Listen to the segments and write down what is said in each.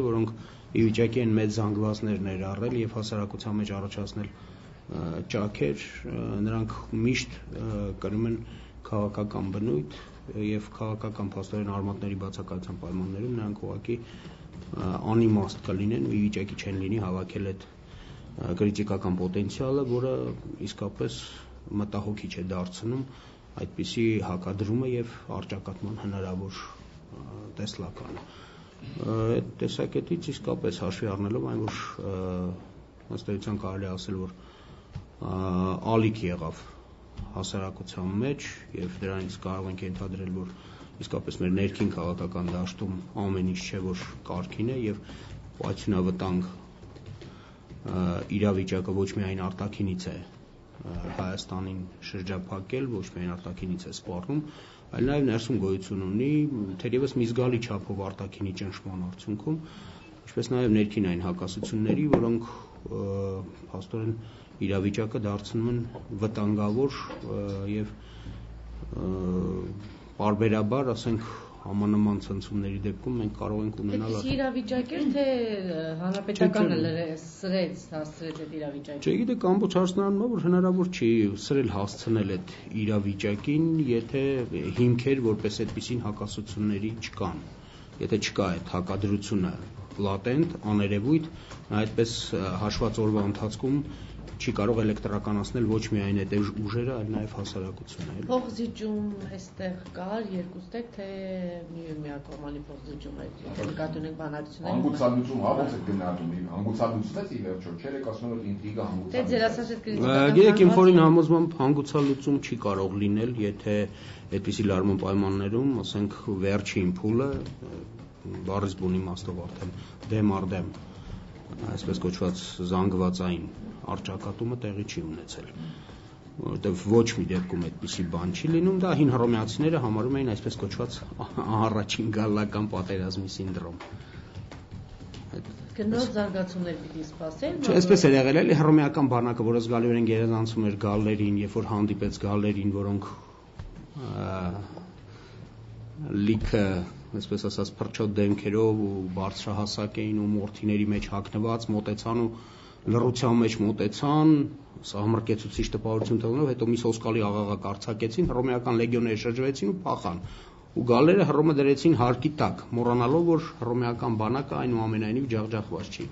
որոնք ի վիճակի են մեծ զանգվածներ ներառել եւ հասարակության մեջ առաջացնել ճաքեր, նրանք միշտ կրում են քաղաքական բնույթ եւ քաղաքական փաստորեն արմատների բացակայության պայմաններում նրանք ուղղակի անիմաստ կլինեն, ի վիճակի չեն լինի հավաքել այդ կրիտիկական պոտենցիալը, որը իսկապես մտահոգիչ է դարձնում այդպիսի հակադրումը եւ առճակատման հնարավոր տեսլականը։ Այդ տեսակետից իսկապես հաշվի առնելով այն, որ ըստ էության կարելի ասել, որ ալիք եղավ հասարակության մեջ եւ դրանից կարող ենք ենթադրել, որ իսկապես մեր ներքին քաղաքական դաշտում ամեն ինչ չէ, որ կարգին է եւ պայթյունավտանգ իրավիճակը ոչ միայն արտաքինից է Հայաստանին շրջափակել, ոչ միայն արտաքինից է սպառնում, այլ նաեւ ներսում գոյություն ունի թերևս մի զգալի չափով արտաքինի ճնշման արդյունքում, ինչպես նաեւ ներքին այն հակասությունների, որոնք փաստորեն իրավիճակը դարձնում են վտանգավոր եւ բարբերաբար, ասենք, համանման ցնցումների դեպքում մենք կարող ենք ունենալ Այդպես իրավիճակ էր, թե հանրապետականը սրեց, հասցրեց այդ իրավիճակին։ Չգիտեք, ամբողջ հարցնարանում է, որ հնարավոր չի սրել հասցնել այդ իրավիճակին, եթե հիմքեր որպես այդպիսին հակասությունների չկան, եթե չկա այդ հակադրությունը լատենտ, աներևույթ, այդպես հաշված օրվա ընթացքում չի կարող էլեկտրականացնել ոչ միայն այդ ուժերը, այլ նաև հասարակությունը։ Փոխզիջում այստեղ կար երկուստեք, թե միակողմանի փոխզիջում էր, եթե նկատի ունենք բանակցությունների։ Հանգուցալուծում, ո՞ց է գնահատում, հանգուցալուծվեց ի վերջո, չէ՞, եք ասում, որ ինտրիգա հանգուցալուծվեց։ Դե ձեր ասած այդ կրիտիկական։ Գիտեք, իմ խորին համոզմամբ հանգուցալուծում չի կարող լինել, եթե այդպիսի լարման պայմաններում, ասենք, վերջին փուլը բառից բուն իմաստով արդեն դեմ առ դեմ, այսպես կոչված զանգվածային առճակատումը տեղի չի ունեցել, որովհետև ոչ մի դեպքում այդպիսի բան չի լինում, դա հին հռոմեացիները համարում էին այսպես կոչված առաջին գալլական պատերազմի սինդրոմ։ Նոր զարգացումներ պիտի սպասեն։ Չէ, այսպես էր եղել, էլի հռոմեական բանակը, որը զգալիորեն գերազանցում էր գալլերին, երբ որ հանդիպեց գալլերին, որոնք լիքը, այսպես ասած, փրչոտ դեմքերով ու բարձրահասակ էին ու մորթիների մեջ հագնված, մոտեցան ու լռության մեջ մոտեցան, սահմռկեցուցիչ տպավորություն տալով, հետո մի սոսկալի աղաղակ արձակեցին, հռոմեական լեգիոնները շրջվեցին ու փախան։ Ու գալլերը Հռոմը դրեցին հարկի տակ, մոռանալով, որ հռոմեական բանակը այնուամենայնիվ ջախջախված չի։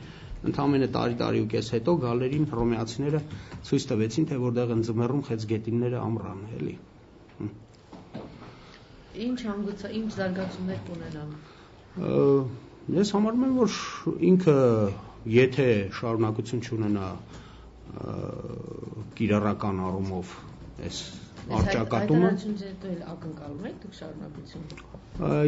Ընդամենը տարի ու կես հետո գալլերին հռոմեացիները ցույց տվեցին, թե որտեղ են ձմեռում խեցգետինները ամռան, էլի։ Ինչ զարգացումներ կունենան։ Ես համարում եմ, որ ինքը եթե շարունակություն չունենա կիրառական առումով այս առճակատումը, ակնկալում եք դուք շարունակություն։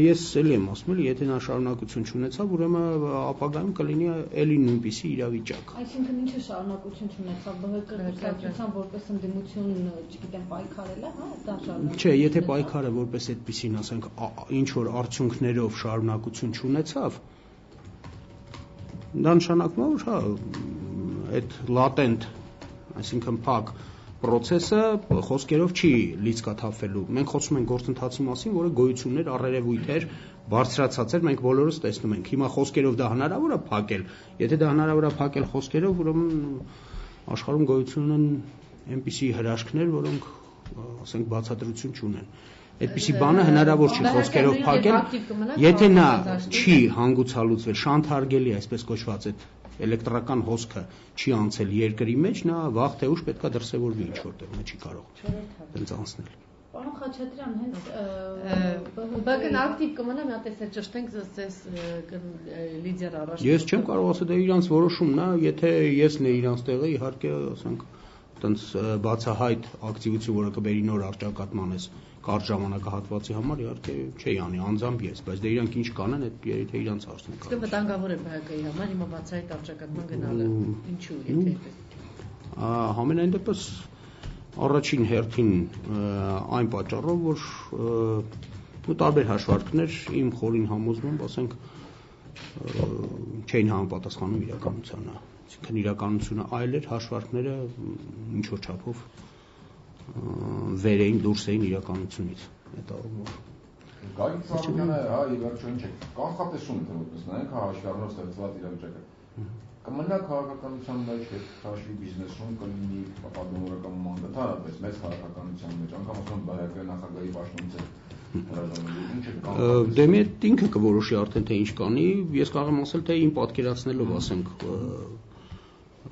Ես էլի եմ ասում, եթե նա շարունակություն չունեցավ, ուրեմն ապագայում կլինի էլի նույնպիսի իրավիճակ։ Այսինքն ինչը շարունակություն չունեցավ, ԲՀԿ-ն որպես ընդդիմություն, չգիտեմ, պայքարել է, հա, դա շարունակություն։ Չէ, եթե պայքարը որպես այդպիսին, ասենք, ինչ որ արդյունքներով շարունակություն չունեցավ, դա նշանակում է, որ հա, այդ լատենտ, այսինքն փակ պրոցեսը խոսքերով չի լիցքաթափվելու։ Մենք խոսում ենք գործընթացի մասին, որը գոյություններ, առերևույթ էր, բարձրացած էր, մենք բոլորս տեսնում ենք։ Հիմա խոսքերով դա հնարավոր է փակել։ Եթե դա հնարավոր է փակել խոսքերով, ուրեմն աշխարհում գոյություն ունեն այնպիսի հրաշքներ, որոնք, ասենք, բացատրություն չունեն։ Այդպիսի բանը հնարավոր չի խոսքերով փակել, եթե նա չի հանգուցալուծվել, շանթարգելի, այսպես կոչված այդ էլեկտրական հոսքը չի անցել երկրի մեջ, նա վաղ թե ուշ պետքա դրսևորվի ինչ որտեղ, նա չի կարող դենց անցնել։ Պարոն Խաչատրյան, հենց ԲՀԿ-ն ակտիվ կմնա, մի հատ էսեր ճշտենք ձեզ լիդեր առաջ։ Ես չեմ կարող ասել, դա իրանց որոշումն է, եթե ես նե իրանց տեղը, իհարկե, ասենք, տենց բացահայտ ակտիվություն, որը կբերի նոր առճակատման էս կարճ ժամանակահատվածի համար, իհարկե չէի անի, անձամբ ես, բայց դե իրանք ինչ կանեն, այդ եթե իրանց հարցն է։ Իսկ վտանգավոր է ԲՀԿ-ի համար հիմա բացահայտ առճակատման գնալը։ Ինչու, եթե այդպես։ Համենայն դեպս առաջին հերթին այն պատճառով, որ տարբեր հաշվարկներ իմ խորին համոզմամբ, ասենք, չէին համապատասխանում իրականությանը։ Այսինքն իրականությունը այլ էր, հաշվարկները ինչ որ չափով վեր էին, դուրս էին իրականությունից։ Այդ առումով Գագիկ Սարգսյանը, հա, ի վերջո ինչ է, կանխատեսում թե որպես նայենք հաշվի առնելով ստեղծված իրավիճակը։ Կմնա քաղաքականության մեջ, հաշվի բիզնեսում կլինի պատգամավորական մանդատարապես մեծ քաղաքականության մեջ, անգամ ասում ԲՀԿ նախագահի պաշտոնից է հրաժարվել, ինչ է կանխատեսում։ Դե մի ինքը կորոշի արդեն թե ինչ կանի, ես կարող եմ ասել թե իմ պատկերացնելով, ասենք,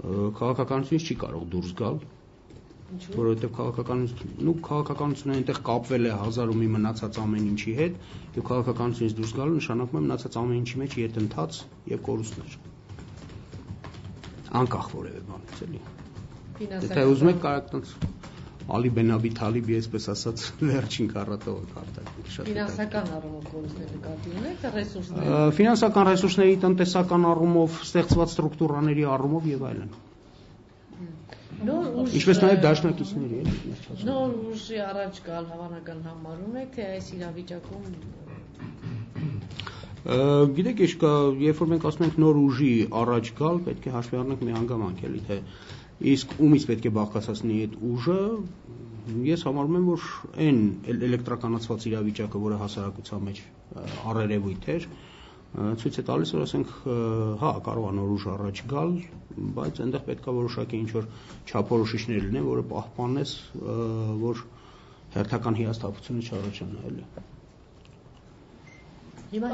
քաղաքականությունից չի կարող դուրս գալ, որովհետև քաղաքականությունը այնտեղ կապվել է 1000 ու մի մնացած ամեն ինչի հետ, եւ քաղաքականությունից դուրս գալը նշանակում է մնացած ամեն ինչի մեջ ետնթաց եւ կորուստներ։ Անկախ որևէ բանից էլի։ Եթե ուզում եք կարող եք Ալի Բենաբի Թալիբի այսպես ասած վերջին քառատողը կարտակ շատ ֆինանսական առումով կորուստներ նկատի ունեք, ռեսուրսներ։ Ֆինանսական ռեսուրսների, տնտեսական առումով, ստեղծված ստրուկտուրաների առումով եւ այլն։ Ինչպես նաև դաշնակիցների էլի։ Նոր ուժի առաջ գալ հավանական համարում եք, թե այս իրավիճակում Գիտեք, երբ որ մենք ասում ենք նոր ուժի առաջ գալ, պետք է հաշվի առնենք մի հանգամանք էլի, թե իսկ ումից պետք է բաղկացածնի այդ ուժը, ես համարում եմ, որ այն էլեկտրականացված իրավիճակը, որը հասարակության մեջ առերևույթ էր, ցույց է տալիս, որ ասենք, հա, կարող է նոր ուժ առաջ գալ, բայց այնտեղ պետք է որոշակի ինչ-որ չափորոշիչներ լինեն, որը պահպանես, որ հերթական հիասթափությունը չառաջանա, էլի։ Հիմա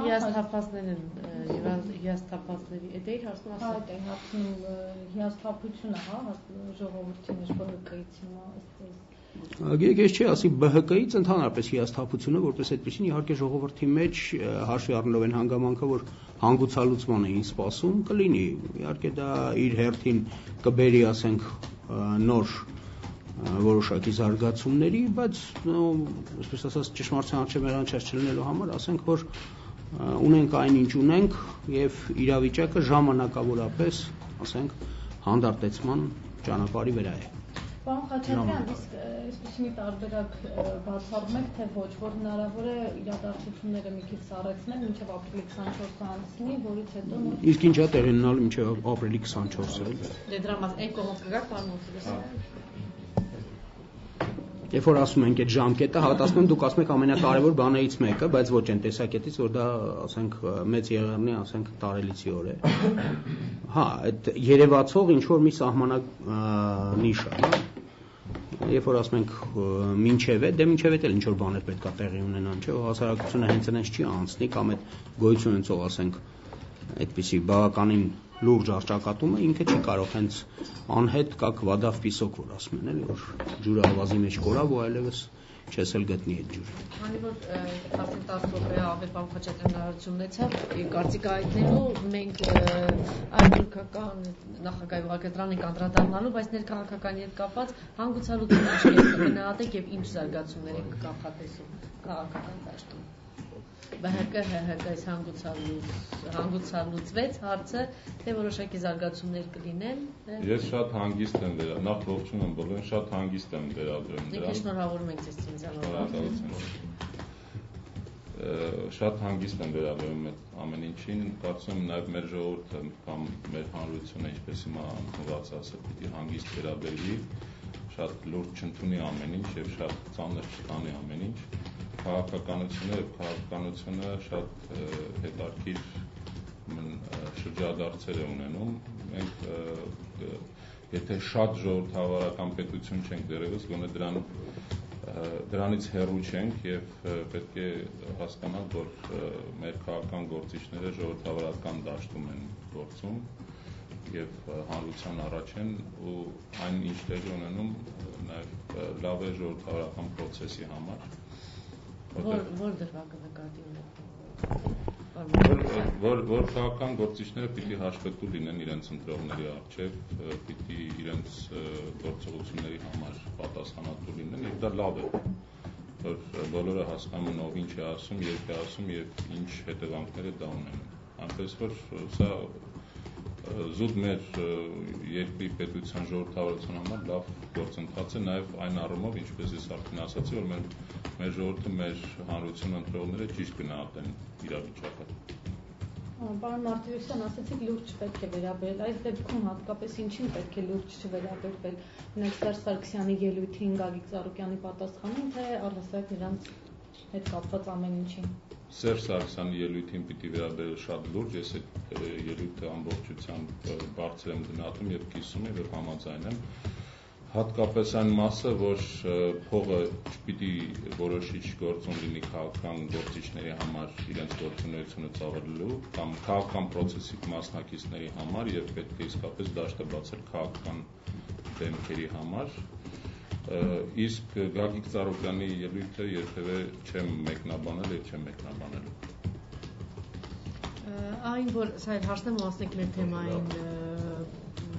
հիասթափվածների հետ էի հարցնում ասել։ Հա, դե հարցնում հիասթափությունը, հա, ժողովրդի մեջ ԲՀԿ-ից հիմա այսպես։ Գիտեք, ես չի ասի ԲՀԿ-ից ընդհանրապես հիասթափությունը, որպես այդպեսին իհարկե ժողովրդի մեջ հաշվի առնելով այն հանգամանքը, որ հանգուցալուծման էին սպասում, կլինի։ Իհարկե դա իր հերթին կբերի, ասենք, նոր որոշակի զարգացումների, բայց այսպես ասած ճշմարտության առջև մեղանչած չլինելու համար, ասենք, որ ունենք այն ինչ ունենք եւ իրավիճակը ժամանակավորապես, ասենք, հանդարտեցման ճանապարհի վրա է։ Պարոն Խաչատրյան, իսկ այսպես մի տարբերակ բացառում եք, թե ոչ, որ հնարավոր է իրադարձությունները մի քիչ սառեցնել մինչև ապրիլի 24-ը անցնի, որից հետո Իսկ ինչ է տեղի ունենալու մինչև ապրիլի 24-ը։ Դե դրա մաս այն կողմից կգաք, պարոն Մուսուլյան։ Երբ որ ասում ենք այդ ժամկետը, հատասում եմ դուք ասում եք ամենակարևոր բաներից մեկը, բայց ոչ այն տեսակետից, որ դա, ասենք, մեծ եղերնի, ասենք, տարելիցի օր է։ Հա, այդ երևացող ինչ որ մի սահմանանիշ է, երբ որ ասում ենք մինչև է, դե մինչև էլ ինչ որ բաներ պետք է տեղի ունենան, չէ՞, հասարակությունը հենց այնպես չի անցնի կամ այդ գոյություն ունեցող, ասենք, այդպիսի բավականին լուրջ առճակատումը ինքը չի կարող հենց անհետ կակ վադավ պիսոկ որ ասում են էլի որ ջուրը ավազի մեջ կորավ ու այլևս չես էլ գտնի այդ ջուրը։ Քանի որ 10 րոպե ավելի պարոն Խաչատրյան հնարավորություն ունեցավ կարծիք հայտնելու, մենք այլ թուրքական նախագահի ուղղակիտրան ենք անդրադառնալու, բայց ներքաղաքականի հետ կապված հանգուցալուծումներ կգնահատեք եւ ինչ զարգացումներ եք կանխատեսում քաղաքական դաշտում։ ԲՀԿ ՀՀԿ-ից հանգուցալուծվեց հարցը, թե որոշակի զարգացումներ կլինեն։ Ես շատ հանգիստ եմ վերաբերվում, նախ ողջունում բոլորին, շատ հանգիստ եմ վերաբերվում դրան։ Մենք շնորհավորում ենք ձեզ ցնցանալու։ Շատ հանգիստ եմ վերաբերվում այդ ամեն ինչին, կարծում եմ նաև մեր ժողովուրդը կամ մեր հանրությունը, ինչպես հիմա ընդունված ասել, պիտի հանգիստ վերաբերվի, շատ լուրջ չընդունի ամեն ինչ եւ շատ ծանր չտանի ամեն ինչ։ Քաղաքականությունը շատ հետաքրքիր շրջադարձեր է ունենում։ Մենք եթե շատ ժողովրդավարական պետություն չենք դեռևս, գոնե դրանից հեռու չենք եւ պետք է հասկանալ, որ մեր քաղաքական գործիչները ժողովրդավարական դաշտում են գործում եւ հանրության առաջ են ու այն ինչ տեղի ունենում նաեւ լավ է ժողովրդավարական process-ի համար։ Որ դեպքը նկատի ունեք։ Որ քաղաքական գործիչները պիտի հաշվետու լինեն իրենց ընտրողների առջև, պիտի իրենց գործողությունների համար պատասխանատու լինեն եւ դա լավ է, որ բոլորը հասկանում են ով ինչ է ասում, երբ է ասում եւ ինչ հետևանքներ է դա ունենում։ Այնպես որ սա զուտ մեր երկրի պետության ժողովրդավարության համար լավ գործընթաց է նաև այն առումով, ինչպես ես արդեն ասացի, որ մեր ժողովուրդը, մեր հանրությունը ընտրողները ճիշտ գնահատեն իրավիճակը։ Պարոն Մարտիրոսյան, ասացիք լուրջ պետք է վերաբերել, այս դեպքում հատկապես ինչին պետք է լուրջ չվերաբերվել, Սերժ Սարգսյանի ելույթին Գագիկ Ծառուկյանի պատասխանին, թե առհասարակ նրանց հետ կապված ամեն ինչին։ Սերժ Սարգսյանի ելույթին պիտի վերաբերել շատ լուրջ, ես այդ ելույթը ամբողջությամբ բարձր եմ գնահատում եւ կիսում եմ եւ համաձայն եմ։ Հատկապես այն մասը, որ փողը չպիտի որոշիչ գործոն լինի քաղաքական գործիչների համար իրենց գործունեությունը ծավալելու կամ քաղաքական process-ի մասնակիցների համար եւ պետք է իսկապես դաշտը բացել քաղաքական դեմքերի համար։ Իսկ Գագիկ Ծառուկյանի ելույթը երբևէ չեմ մեկնաբանել եւ չեմ մեկնաբանելու։ Այն որ սա հարցնեմ մասնիկ մեր թեմային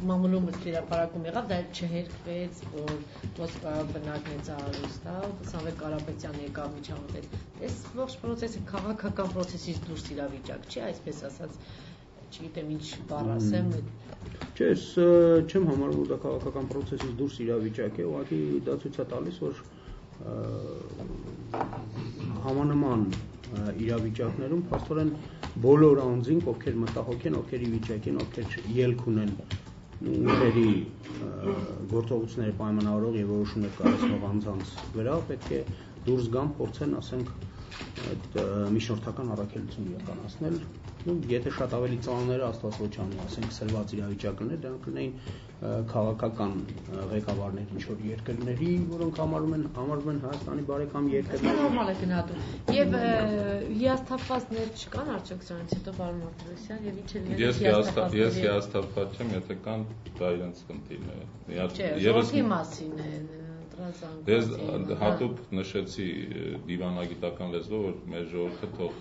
մամուլում հրապարակում եղավ, դա չհերկվեց, որ Մոսկվա բնակնեց արուստա, Սամվել Կարապետյանը եկավ միջամտեց։ Այս ողջ process-ը քաղաքական process-ից դուրս իրավիճակ չի, այսպես ասած, չգիտեմ ինչ բառ ասեմ։ Չէ, չեմ համարում, որ դա քաղաքական process-ից դուրս իրավիճակ է, ուղղակի դա ցույց է տալիս, որ համանման իրավիճակներում փաստորեն բոլոր անձինք, ովքեր մտահոգ են, ովքեր ի վիճակ են, ովքեր ելք ունեն ուղերի գործողությունների պայմանավորող եւ որոշումներ կայացնող անձանց վրա, պետք է դուրս գան, փորձեն, ասենք, այդ միջնորդական առաքելություն իրականացնել։ Եթե շատ ավելի ծանր Աստված ոչ անի, ասենք սրված իրավիճակներ, դրանք կլինեին քաղաքական ղեկավարներ ինչ-որ երկրների, որոնք համարվում են Հայաստանի բարեկամ երկրներ։ Նորմալ է գնահատում։ Եվ հիասթափվածներ չկան արդյոք սրանից հետո, պարոն Մարտիրոսյան, եւ ինչ է Ես հիասթափված չեմ, եթե կան, դա իրենց խնդիրն է։ Չէ, ժողովրդի մասին է։ Ես հատուկ նշեցի դիվանագիտական լեզվով, որ մեր ժողովուրդը թող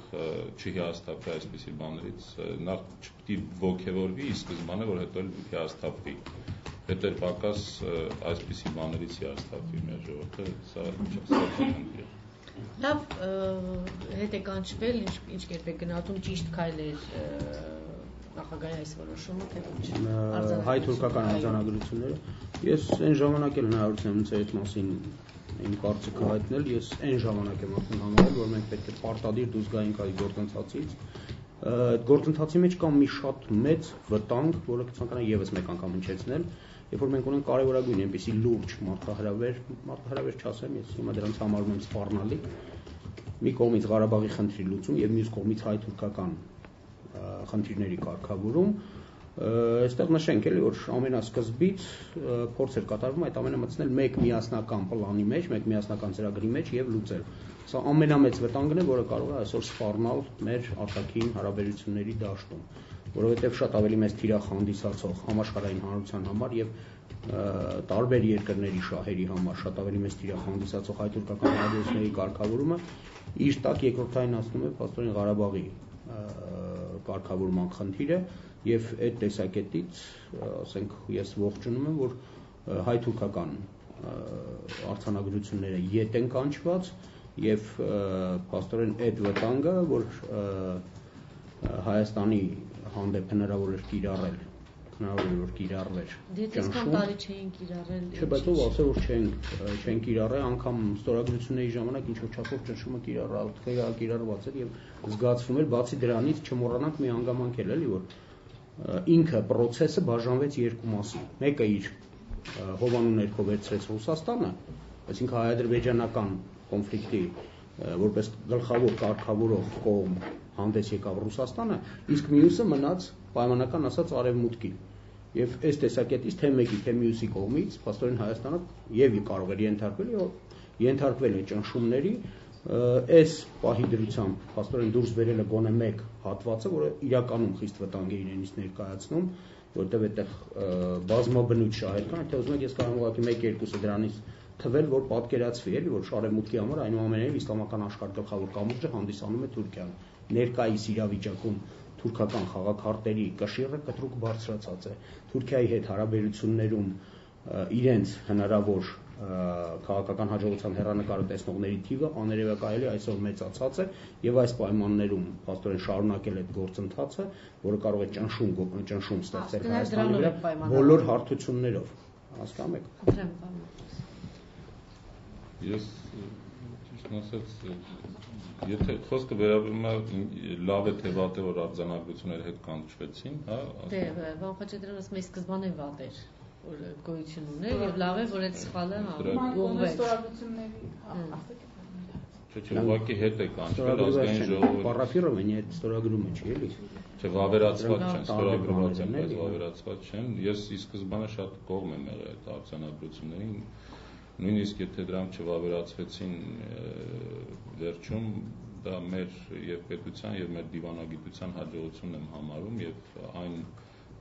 չհիասթափվի այսպիսի բաներից, նախ չպիտի ոգևորվի ի սկզբանե, որ հետո էլ հիասթափվի։ Հետո պակաս այսպիսի բաներից հիասթափվի մեր ժողովուրդը, սա խնդիր է։ Լավ, հետ է կանչվել, ինչ կերպ է գնահատում ճիշտ քայլեր նախագահի այս որոշումը, թե ոչ հայ-թուրքական արձանագրությունները։ Ես այն ժամանակ էլ հնարավորություն եմ այդ մասին իմ կարծիքը հայտնել, ես այն ժամանակ եմ արդեն համարել, որ մենք պետք է պարտադիր դուրս գայինք այդ գործընթացից։ Այդ գործընթացի մեջ կա մի շատ մեծ վտանգ, որը կցանկանա եւս մեկ անգամ հնչեցնել, երբ որ մենք ունենք կարևորագույն այնպիսի լուրջ մարդահրավեր չասեմ, ես հիմա դրանց համարում եմ սպառնալիք, մի կողմից Ղարաբաղի խնդրի լուծում եւ մյուս կողմից հայ-թուրքական խնդիրների կարգավորում, այստեղ նշենք էլի, որ ամենասկզբից փորձ էր կատարվում այդ ամենը մտցնել մեկ միասնական պլանի մեջ, մեկ միասնական ծրագրի մեջ եւ լուծել։ Սա ամենամեծ վտանգն է, որը կարող է այսօր սպառնալ մեր արտաքին հարաբերությունների դաշտում, որովհետեւ շատ ավելի մեծ թիրախ հանդիսացող համաշխարհային հանրության համար եւ տարբեր երկրների շահերի համար շատ ավելի մեծ թիրախ հանդիսացող հայ-թուրքական հարաբերությունների կարգավորումը իր տակ երկրորդայնացնում է փաստորեն Ղարաբաղի կարգավորման խնդիրը եւ այդ տեսակետից ասենք ես ողջունում եմ, որ հայ-թուրքական արձանագրությունները ետ են կանչված եւ փաստորեն այդ վտանգը, որ Հայաստանի հանդեպ հնարավոր էր կիրառվեր դիտեսքան տարի չէին կիրառել չէ, բայց ով ասել որ չեն կիրառել, անգամ ստորագրությունների ժամանակ ինչ-որ չափով ճնշումը կիրառված էր եւ զգացվում էր, բացի դրանից չմոռանանք մի հանգամանք էլ էլի, որ ինքը process-ը բաժանվեց երկու մասի, մեկը իր հովանու ներքո վերցրեց Ռուսաստանը, այսինքն հայ-ադրբեջանական կոնֆլիկտի որպես գլխավոր կարգավորող կողմ հանդես եկավ Ռուսաստանը, իսկ մյուսը մնաց պայմանական ասած արևմուտքին։ Եվ այս տեսակետից թե մեկի, թե մյուսի կողմից փաստորեն Հայաստանը եւ կարող էր ենթարկվել է ճնշումների, այս պահի դրությամբ փաստորեն դուրս բերելը գոնե մեկ հատվածը, որը իրականում խիստ վտանգ է իրենից ներկայացնում, որտեղ այդտեղ բազմաբնույթ շահեր կան, թե ուզում եք ես կարող եմ ուղղակի 1-2-ը դրանից թվել, որ պատկերացվի էլի, որ շարեմուտքի համար այնուամենայնիվ իսլամական աշխարհի գլխավոր կամուրջը հանդիսանում է Թուրքիան։ Ներկայիս իրավիճակում թուրքական խաղաքարտերի կշիռը կտրուկ բարձրացած է։ Թուրքիայի հետ հարաբերություններում իրենց հնարավոր քաղաքական հաջողության հեռանկարը տեսնողների թիվը աներևակայելի այսօր մեծացած է եւ այս պայմաններում փաստորեն շարունակել այդ գործընթացը, որը կարող է ճնշում ստեղծել Հայաստանի վրա բոլոր հարթություններով։ Հասկանում եք։ Ես ճիշտ ասած, եթե խոսքը վերաբերում է լավ է թե վատ է, որ արձանագրությունները հետ կանչվեցին, հա։ Դե, Վան Խաչատրյանը ասում է սկզբանե վատ էր, որ գոյություն ուներ եւ լավ է, որ այդ սխալը ուղղվեց։ Չէ, ուղղակի հետ է կանչվել ազգային ժողովի։ Պարաֆիրովենի այդ ստորագրումը չի էլի։ Չէ, վավերացված չեն, ստորագրված են, բայց վավերացված չեն։ Ես ի սկզբանե շատ կողմ եմ եղել այդ արձանագրություններին, նույնիսկ եթե դրանք չվավերացվեցին վերջում, դա մեր եւ պետության եւ մեր դիվանագիտության հաջողությունն եմ համարում եւ այն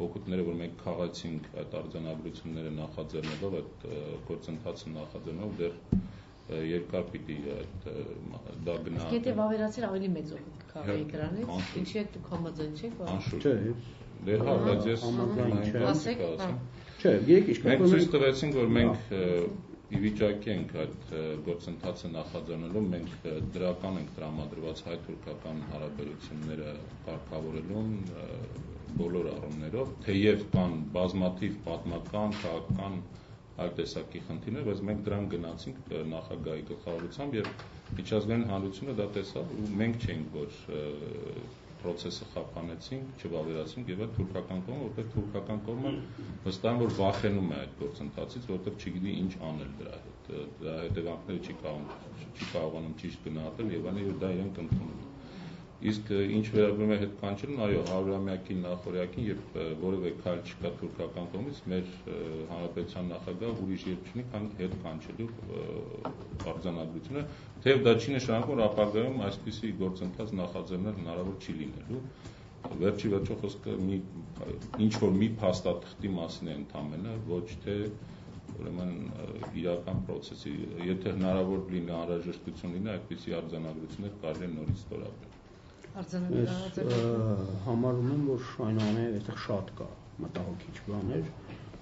օգուտները, որ մենք քաղացինք այդ արձանագրությունները նախաձեռնելով, այդ գործընթացը նախաձեռնելով, դեռ երկար պիտի դա գնա։ Եթե վավերացել ավելի մեծ օգուտ կհավեի դրանից, ինչի է դուք համաձայն չեք, Չէ, դե հա, բայց ես Չէ, եկեք մենք ցույց տվեցինք, որ մենք ի վիճակի ենք այդ գործընթացը նախաձեռնելու, մենք դրական ենք տրամադրված հայ-թուրքական հարաբերությունները կարգավորելուն բոլոր առումներով, թեև կան բազմաթիվ պատմական, քաղաքական այլ տեսակի խնդիրներ, բայց մենք դրան գնացինք նախագահի գլխավորությամբ եւ միջազգային հանրությունը դա տեսավ ու մենք չէինք, որ process-ը խափանեցինք, չվավերացինք եւ այդ թուրքական կողմը, որտեղ թուրքական կողմը վստահ որ վախենում է այդ գործընթացից, որտեղ չգիտի ինչ անել դրա հետ, դրա հետևանքները չի կարողանում ճիշտ գնահատել եւ այլն, դա իրենք ընդունում են։ Իսկ ինչ վերաբերում է հետ կանչելուն, այո, 100-ամյակին նախօրյակին, երբ որևէ քայլ չկա թուրքական կողմից, մեր հանրապետության նախագահ ուրիշ երբ չունի, քան հետ կանչելու արձանագրությունը, թեև դա չի նշանակում, որ ապագայում այսպիսի գործընթաց նախաձեռնել հնարավոր չի լինելու։ Վերջի վերջո խոսքը ինչ որ մի փաստաթղթի մասին է ընդամենը, ոչ թե ուրեմն իրական process-ի, եթե հնարավոր լինի անհրաժեշտություն լինի, այդպիսի արձանագրություններ կարելի է նորից ստորագրել։ Համարում եմ, որ այնուամենայնիվ այստեղ շատ կա մտահոգիչ բաներ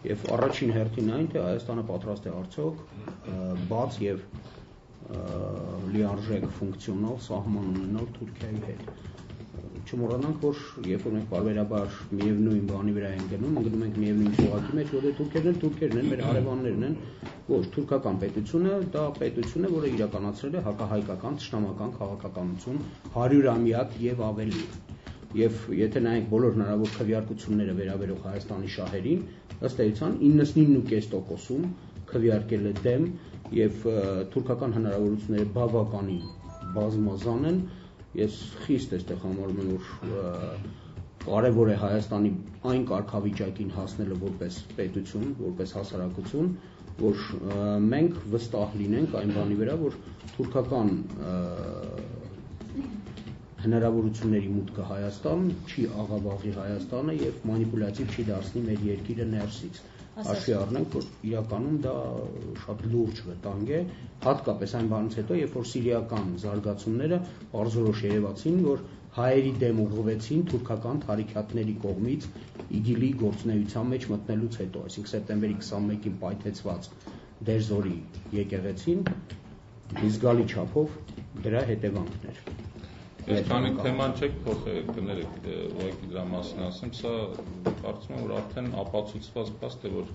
եւ առաջին հերթին այն, թե Հայաստանը պատրաստ է արդյոք բաց եւ լիարժեք ֆունկցիոնալ սահման ունենալ Թուրքիայի հետ։ Չմոռանանք, որ երբ որ մենք բարբերաբար միևնույն բանի վրա ենք գնում ենք միևնույն շողակի մեջ, որտեղ թուրքերն են, մեր հարևաններն են, ոչ թուրքական պետությունը, դա պետություն է, որը իրականացրել է հակահայկական, թշնամական քաղաքականություն 100-ամյակ եւ ավելի։ Եվ եթե նայենք բոլոր հնարավոր քվեարկությունները վերաբերող Հայաստանի շահերին, ըստ էության 99.5%-ում քվեարկել է դեմ եւ թուրքական հնարավորությունները բավականին բազմազան են։ Ես խիստ էստեղ համարում եմ, որ կարևոր է Հայաստանի այն կարգավիճակին հասնելը որպես պետություն, որպես հասարակություն, որ մենք վստահ լինենք այն բանի վրա, որ թուրքական հնարավորությունների մուտքը Հայաստան չի աղավաղի Հայաստանը եւ մանիպուլյատիվ չի դարձնի մեր երկիրը ներսից։ Հաշվի առնենք, որ իրականում դա շատ լուրջ վտանգ է, հատկապես այն բանից հետո, երբ որ սիրիական զարգացումները բարձրորոշ երևացին, որ հայերի դեմ ուղղվեցին թուրքական թարիքատների կողմից ԻԳԻԼ-ի գործունեության մեջ մտնելուց հետո, այսինքն սեպտեմբերի 21-ին պայթեցված Դերզորի եկեղեցին զգալի չափով դրա հետևանքներ։ Ես քանի թեման չեք փոխել, կներեք, ուղղակի դրա մասին ասեմ, սա կարծում եմ, որ արդեն ապացուցված փաստ է, որ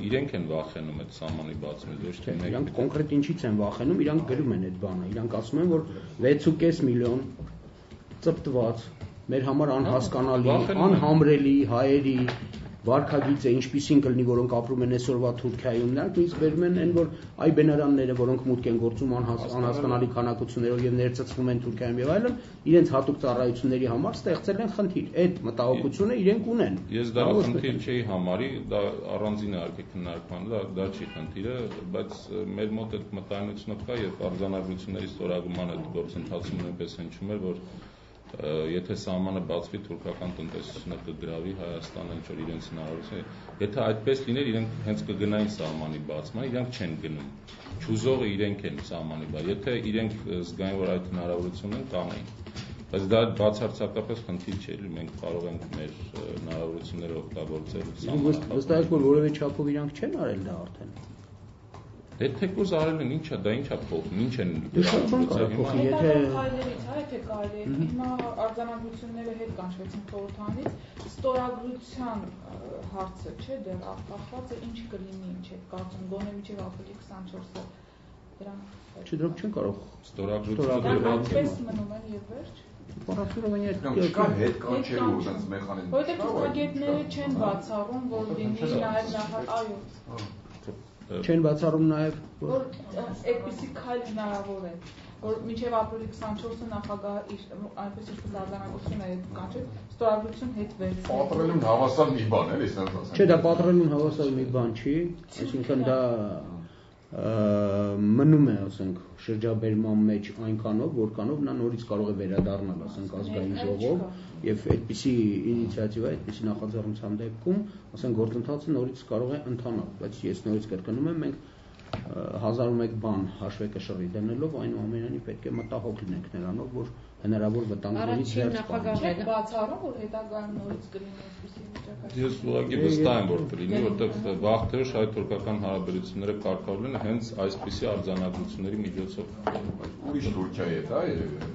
իրենք են վախենում այդ սահմանի բացումից, ոչ թե մենք։ Իրանք կոնկրետ ինչից են վախենում, իրանք գրում են այդ բանը, իրանք ասում են, որ 6.5 միլիոն ծպտված, մեր համար անհասկանալի, անհամրելի հայերի վարքագիծ է, ինչպիսին կլինի, որոնք ապրում են այսօրվա Թուրքիայում, նրանք նույնիսկ վերում են այն, որ այ բենարանները, որոնք մուտք են գործում անհասկանալի քանակություններով եւ ներծծվում են Թուրքիայում եւ այլն, իրենց հատուկ ծառայությունների համար ստեղծել են խնդիր։ Այդ մտահոգությունը իրենք ունեն։ Ես դա խնդիր չի համարի, դա առանձին իհարկե քննարկման, դա չի խնդիրը, բայց մեր մոտ այդ մտայնությունը կա եւ արձանագրությունների ստորագրման այդ գործընթացում նույնպես հնչում էր, որ եթե սահմանը բացվի թուրքական տնտեսությունը կգրավի Հայաստանը ինչ որ իրենց հնարավորություն։ Եթե այդպես լիներ, իրենք հենց կգնային սահմանի բացման, իրենք չեն գնում։ Չուզողը իրենք են սահմանի բաց։ Եթե իրենք զգային, որ այդ հնարավորությունն են, կանեին։ Բայց դա բացարձակապես խնդիր չէ, մենք կարող ենք մեր հնարավորությունները օգտագործել սահմանը։ Վստահ եք, որ որևէ չափով իրենք չեն արել դա արդեն։ Դե թեկուզ արել են, ինչա, դա ինչա փոխում, ինչ են փոխում, եթե կարելի է, հիմա արձանագրությունները հետ կանչվեցին խորհրդանից, ստորագրության հարցը, չէ, դեռ ախտախված է, ինչ կլինի, ինչ է կարծում, գոնե մինչև ապրիլի 24-ը դրանք։ Չէ, դրանք չեն կարող ստորագրությունները այդպես մնում են եւ վերջ։ Պարաֆիրովենի կա հետ կանչելու այդպես մեխանիզմ։ Որտեղ թուրքագետները չեն բացառում, որ լինի նաև այո։ Չեն բացառում նաև որ այդպիսի քայլ հնարավոր է, որ մինչև ապրիլի 24-ը նախագահը իր այնպես ինչ-որ արձանագրություն է կանչել, ստորագրություն հետ վերցնել։ Պատրելուն հավասար մի բան էլի, ասենք ասենք։ Չէ, դա պատրելուն հավասար մի բան չի, այսինքն դա մնում է, ասենք, շրջաբերման մեջ այնքանով, որքանով նա նորից կարող է վերադառնալ, ասենք, ազգային ժողով եւ այդպիսի ինիցիատիվա, այդպիսի նախաձեռնության դեպքում, ասենք, գործընթացը նորից կարող է ընթանալ, բայց ես նորից կրկնում եմ, մենք 1001 բան հաշվեկշռի դնելով այնուամենայնիվ պետք է մտահոգ լինենք նրանով, որ հնարավոր վտանգներից Առաջին դուրս գանք։ Չէ, բացառում, որ հետագայում նորից կլինի այսպիսի վիճակը։ Ես ուղղակի վստահ եմ, որ կլինի, որտեղ վաղ-թե հայ-թուրքական հարաբերությունները կարգավորել են հենց այսպիսի արձանագրությունների միջոցով։ Ուրիշ Թուրքիայի հետ, հա,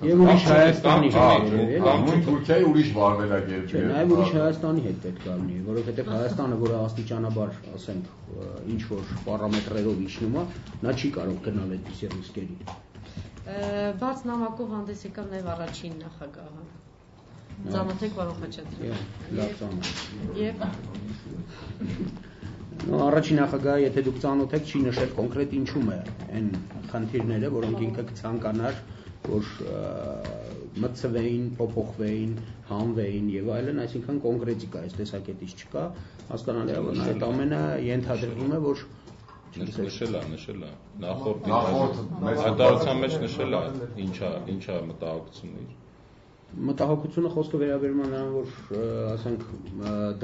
Եվ ուրիշ Հայաստանի հետ, Թուրքիայի ուրիշ վարվելակերպ է։ Նաև ուրիշ Հայաստանի հետ պետք է լինի, որովհետև Հայաստանը, որը աստիճանաբար, ասենք, ինչ որ պարամետրերով իջնում է, նա չի կարող գնալ այդպիսի ռիսկերի։ Բաց նամակով հանդես եկավ նաև առաջին նախագահը։ Ծանոթ եք, պարոն Խաչատրյան։ Լավ ծանոթ։ Եվ առաջին նախագահը, եթե դուք ծանոթ եք, չի նշել կոնկրետ ինչում է այն խնդիրները, որոնք ինքը կցանկանար, որ մտցվեին, փոփոխվեին, հանվեին եւ այլն, այսինքն կոնկրետիկա այս տեսակետից չկա, հասկանալի է, որ այդ ամենը ենթադրվում է, որ նշել է նախորդ հայտարարության մեջ նշել է ինչա մտահոգությունը իր մտահոգությունը խոսքը վերաբերում է նրան, որ ասենք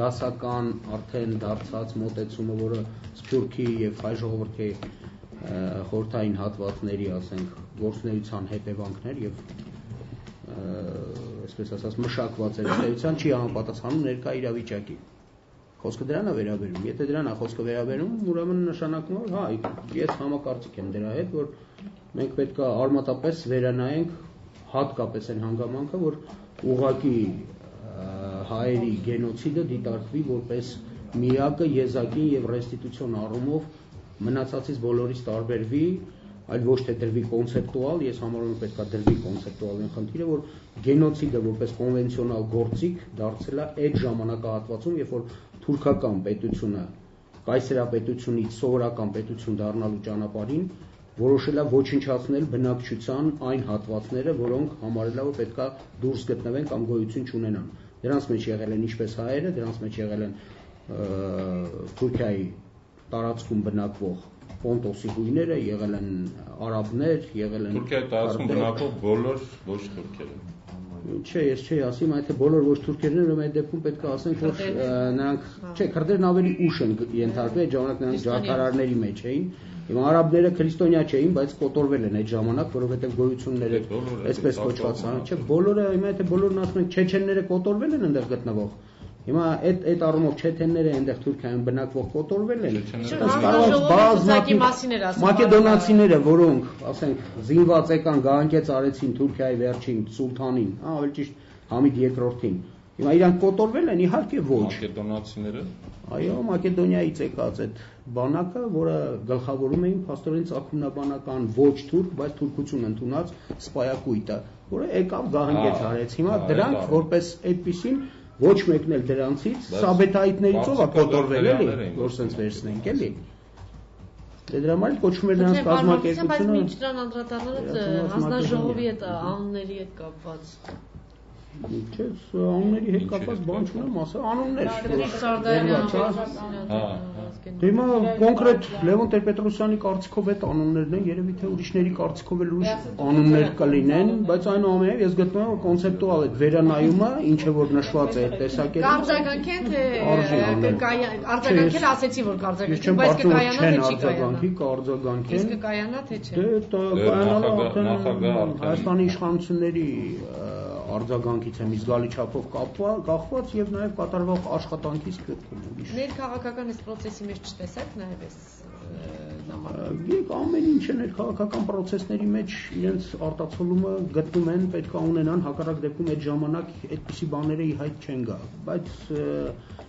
դասական արդեն դարձած մոտեցումը, որը Սփյուռքի եւ հայ ժողովրդի խորհրդային հատվածների, ասենք, գործունեության հետևանքներ եւ այսպես ասած մշակված երևույթան չի համապատասխանում ներկա իրավիճակին։ Խոսքը դրան է վերաբերում։ Եթե դրան է խոսքը վերաբերում, ուրեմն նշանակում է, որ հա, ես համակարծիք եմ դրա հետ, որ մենք պետք է արմատապես վերանայենք հատկապես այն հանգամանքը, որ ուղղակի հայերի գենոցիդը դիտարկվի որպես միակը եզակին եւ ռեստիտուցիոն առումով մնացածից բոլորից տարբերվի, այլ ոչ թե դրվի կոնցեպտուալ, ես համարում եմ պետք է դրվի կոնցեպտուալ այն խնդիրը, որ գենոցիդը որպես կոնվենցիոնալ գործիք դարձել է այդ ժամանակահատվածում, երբ որ թուրքական պետությունը կայսերապետությունից սովորական պետություն դառնալու ճանապարհին որոշել է ոչնչացնել բնակչության այն հատվածները, որոնք համարել է, որ պետք է դուրս գտնվեն կամ գոյություն չունենան։ Դրանց մեջ եղել են ինչպես հայերը, դրանց մեջ եղել են Թուրքիայի տարածքում բնակվող Պոնտոսի հույները, եղել են արաբներ, եղել են Թուրքիայի տարածքում բնակվող բոլոր ոչ թուրքերը։ Չէ, ես չի ասում, այդ բոլոր ոչ թուրքերն ուրեմն այդ դեպքում պետք է ասենք, որ նրանք, չէ, քրդերն ավելի ուշ են ենթարկվել, այդ ժամանակ նրանք ջարդարարների մեջ էին։ Հիմա արաբները քրիստոնյա չէին, բայց կոտորվել են այդ ժամանակ, որովհետև գոյությունները այսպես կոչված են, չէ, բոլորը, հիմա եթե բոլորն ասում են չեչենները կոտորվել են այնտեղ գտնվող։ Հիմա այդ առումով չեչենները այնտեղ Թուրքիայում բնակվող կոտորվել են։ Մակեդոնացիները, որոնք, ասենք, զինված եկան գահանքեց արեցին Թուրքիայի վերջին սուլթանին, ավելի ճիշտ Համիդ II-ին։ Հիմա իրանք կոտորվել են, իհարկե ոչ։ Մակեդոնացիները։ Այո, Մակեդոնիայից եկած այդ բանակը, որը գլխավորում էին փաստորեն ցակումնաբանական ոչ թուրք, բայց թուրքություն ընդունած սպայակույտը, որը եկավ գահանքեց արեց։ Հիմա դրանք որպես այդպիսին ոչ մեկն էլ դրանցից սաբետայիթներից ով է կոտորվել էլի, որ sense վերցնենք էլի։ Դե դրա համար կոչվում է նրանց կազմակերպությունը։ Բայց մինչ դրան անդրադառնալով հանձնաժողովի հետ անունների հետ կապված Չէ, անունների հետ կապված բան չունեմ, ասա անուններ։ Հիմա կոնկրետ Լևոն Տեր-Պետրոսյանի կարծիքով այդ անուններն են, երևի թե ուրիշների կարծիքով էլ ուրիշ անուններ կլինեն, բայց այնուամենայնիվ ես գտնում եմ, որ կոնցեպտուալ այդ վերանայումը, ինչը որ նշված է այդ տեսակետից, արձագանքեն թե արձագանքել ասեցի, որ կարձագանքեն, բայց կկայանա թե չի կայանա։ Իսկ կկայանա թե չէ։ Դե կայանալը արդեն Հայաստանի իշխանությունների արձագանքից եմ զգալի չափով կախված եւ նաեւ կատարվող աշխատանքից քրկում ուրիշ։ Ներքաղաքական այս process-ի մեջ չտեսաք նաեւ այս նամակը։ Գիտեք, ամեն ինչը ներքաղաքական process-ների մեջ իրենց արտացոլումը գտնում են, պետք է ունենան, հակառակ դեպքում այդ ժամանակ այդպիսի բաները ի հայտ չեն գա, բայց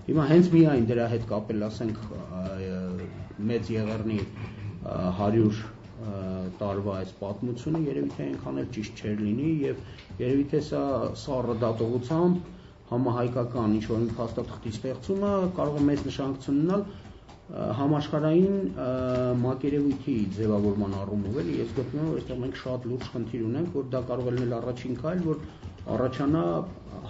հիմա հենց միայն դրա հետ կապել, ասենք, մեծ Եղեռնի 100 տարվա այս պատմությունը երևի թե այնքան էլ ճիշտ չէր լինի եւ երևի թե սա սառը դատողությամբ համահայկական ինչ-որ մի փաստաթղթի ստեղծումը կարող է մեծ նշանակություն ունենալ Համաշխարհային մակերևույթի ձևավորման առումով էլի ես գտնում եմ, որ այստեղ մենք շատ լուրջ խնդիր ունենք, որ դա կարող է լինել առաջին քայլ, որ առաջանա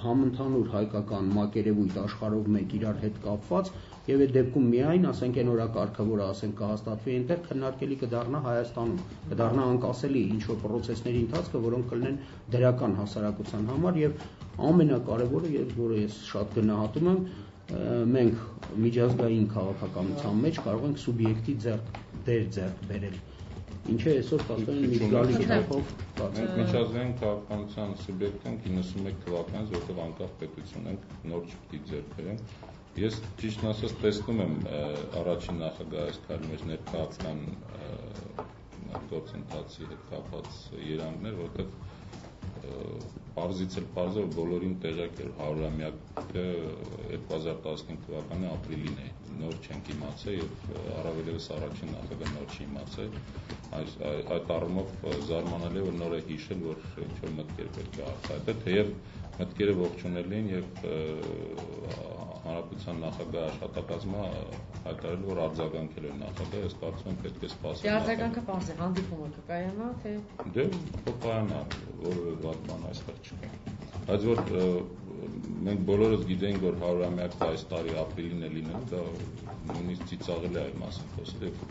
համընդհանուր հայկական մակերևույթ աշխարհով մեկ իրար հետ կապված եւ այդ դեպքում միայն, ասենք, այն օրակարգը, որը ասենք կհաստատվի այնտեղ, քննարկելի կդառնա Հայաստանում, կդառնա անկասելի ինչ-որ պրոցեսների ընթացքը, որոնք կլինեն դրական հասարակության համար եւ ամենակարևորը, որը ես շատ գնահատում եմ, մենք միջազգային քաղաքականության մեջ կարող ենք սուբյեկտի ձեռք բերել, ինչը այսօր կասեն մի զգալի չափով մենք միջազգային քաղաքականության սուբյեկտ ենք 91 թվականից, որտեղ անկախ պետություն ենք, նոր չպիտի ձեռք բերենք։ Ես ճիշտն ասած տեսնում եմ առաջին նախագահի քայլի մեջ ներկայացան գործընթացի հետ կապված երանգներ, որտեղ պարզից էլ պարզը բոլորին տեղյակ էր 100-ամյակը 2015 թվականի ապրիլին է, նոր չենք իմացել եւ առավել ևս առաջին նախագահը նոր չի իմացել, այդ առումով զարմանալի է, որ նոր է հիշել, որ ինչ-որ մտքեր պետք է արտահայտել, թեև մտքերը ողջունել էին եւ հանրապետության նախագահ աշխատակազմը հայտարարել, որ արձագանքել է նախագահը, ես կարծում եմ պետք է սպասել։ Արձագանքը պարզ է, հանդիպումը կկայանա, թե դե կկայանա, որևէ վատ բան այստեղ չկա։ Բայց որ մենք բոլորս գիտենք, որ 100-ամյակը այս տարի ապրիլին է լինելու, դա նույնիսկ ծիծաղելի է այդ մասին խոսել եւ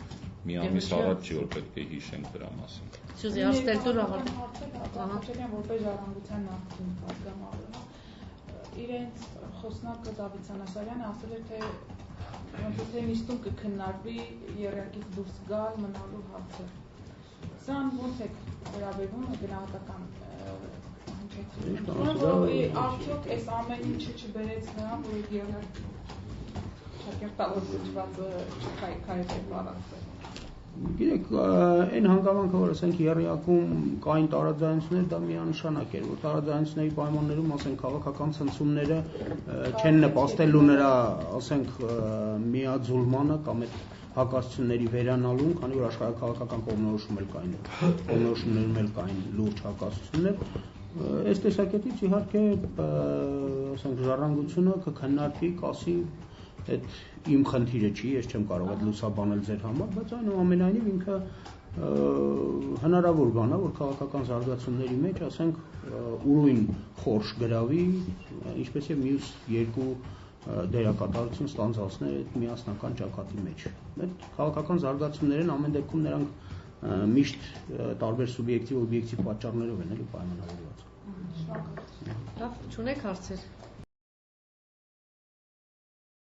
մի ամիս առաջ չի, որ պետք է հիշենք դրա մասին։ Սյուզի Աստելտուր Ահա որպես ժառանգության նախկին պատգամավորը իրենց խոսնակը Դավիթ Սանասարյանը ասել էր, թե նիստում կքննարկվի եռյակից դուրս գալ մնալու հարցը։ Սրան ոնց է վերաբերվում գնահատական արդյոք այս ամեն ինչը չբերեց նրան, որ եռյակ շակերտավոր զուգվածը չքայքայել բառացել։ Գիտեք, այն հանգամանքը, որ ասենք եռյակում կային տարաձայնություններ, դա միանշանակ էր, որ տարաձայնությունների պայմաններում, ասենք, քաղաքական ցնցումները չեն նպաստելու նրա, ասենք, միաձուլմանը կամ այդ հակասությունների վերանալուն, քանի որ աշխարհաքաղաքական կողմնորոշումներում էլ կային լուրջ հակասություններ։ Այս տեսակետից իհարկե, ասենք, ժառանգությունը կքննարկի, կասի, այդ իմ խնդիրը չի, ես չեմ կարող այդ լուսաբանել ձեր համար, բայց այնուամենայնիվ ինքը հնարավոր բան է, որ քաղաքական զարգացումների մեջ, ասենք, ուրույն խորշ գրավի, ինչպես եւ մյուս երկու դերակատարություն ստանձնացնել այդ միասնական ճակատի մեջ։ Այդ քաղաքական զարգացումներն ամեն դեպքում նրանք միշտ տարբեր սուբյեկտիվ օբյեկտիվ պատճառներով են էլի պայմանավորված։ Լավ, չունեք հարցեր։